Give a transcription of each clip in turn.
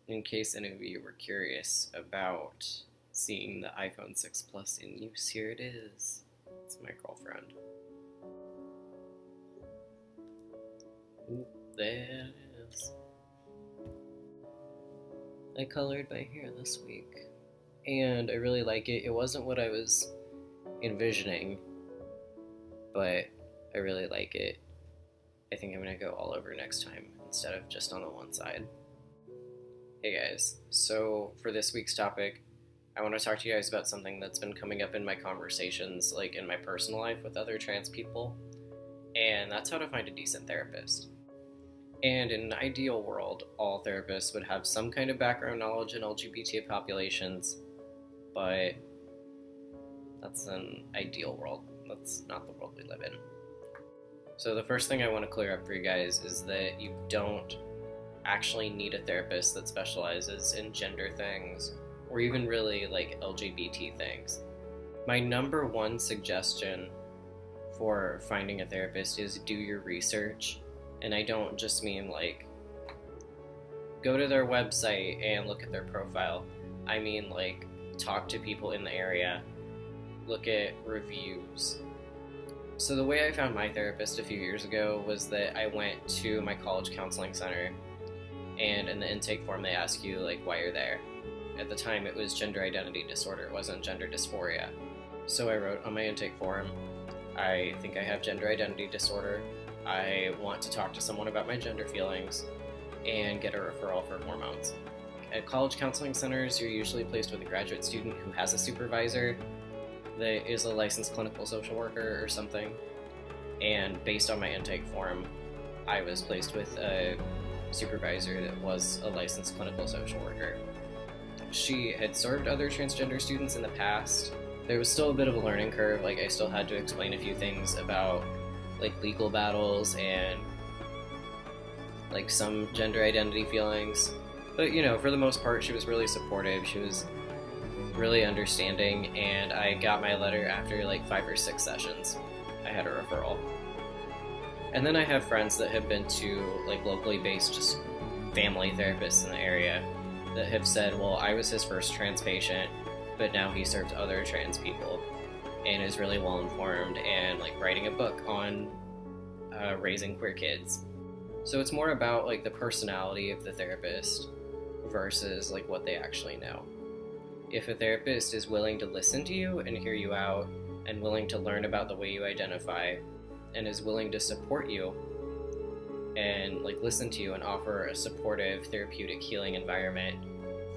In case any of you were curious about seeing the iPhone 6 Plus in use, here it is. It's my girlfriend. There it is. I colored my hair this week, and I really like it. It wasn't what I was envisioning, but I really like it. I think I'm gonna go all over next time instead of just on the one side. Hey guys, so for this week's topic, I want to talk to you guys about something that's been coming up in my conversations, like in my personal life with other trans people, and that's how to find a decent therapist. And in an ideal world, all therapists would have some kind of background knowledge in LGBT populations, but that's an ideal world. That's not the world we live in. So the first thing I want to clear up for you guys is that you don't actually need a therapist that specializes in gender things or even really like LGBT things. My number one suggestion for finding a therapist is do your research, and I don't just mean like go to their website and look at their profile. I mean like talk to people in the area, look at reviews. So the way I found my therapist a few years ago was that I went to my college counseling center, and in the intake form they ask you like why you're there. At the time it was gender identity disorder, it wasn't gender dysphoria. So I wrote on my intake form, I think I have gender identity disorder, I want to talk to someone about my gender feelings, and get a referral for hormones. At college counseling centers, you're usually placed with a graduate student who has a supervisor that is a licensed clinical social worker or something, and based on my intake form, I was placed with a supervisor that was a licensed clinical social worker. She had served other transgender students in the past. There was still a bit of a learning curve, like I still had to explain a few things about like legal battles and like some gender identity feelings, but you know, for the most part she was really supportive, she was really understanding, and I got my letter after like 5 or 6 sessions. I had a referral. And then I have friends that have been to like locally based just family therapists in the area that have said, well, I was his first trans patient, but now he serves other trans people and is really well informed and like writing a book on raising queer kids. So it's more about like the personality of the therapist versus like what they actually know. If a therapist is willing to listen to you and hear you out and willing to learn about the way you identify and is willing to support you and like listen to you and offer a supportive therapeutic healing environment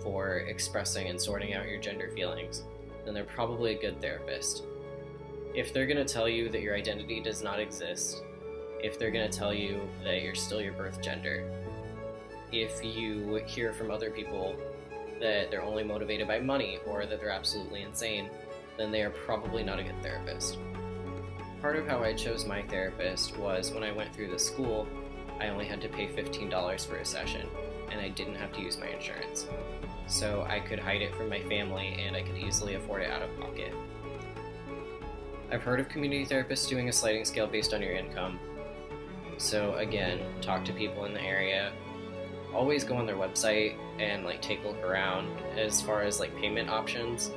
for expressing and sorting out your gender feelings, then they're probably a good therapist. If they're going to tell you that your identity does not exist, if they're going to tell you that you're still your birth gender, if you hear from other people that they're only motivated by money or that they're absolutely insane, then they are probably not a good therapist. Part of how I chose my therapist was when I went through the school, I only had to pay $15 for a session, and I didn't have to use my insurance. So I could hide it from my family, and I could easily afford it out of pocket. I've heard of community therapists doing a sliding scale based on your income. So again, talk to people in the area. Always go on their website and like take a look around as far as like payment options,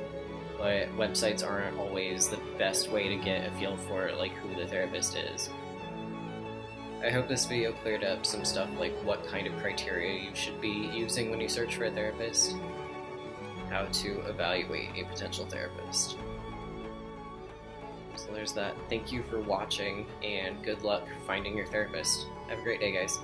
but websites aren't always the best way to get a feel for like who the therapist is. I hope this video cleared up some stuff like what kind of criteria you should be using when you search for a therapist, how to evaluate a potential therapist. So there's that. Thank you for watching, and good luck finding your therapist. Have a great day, guys.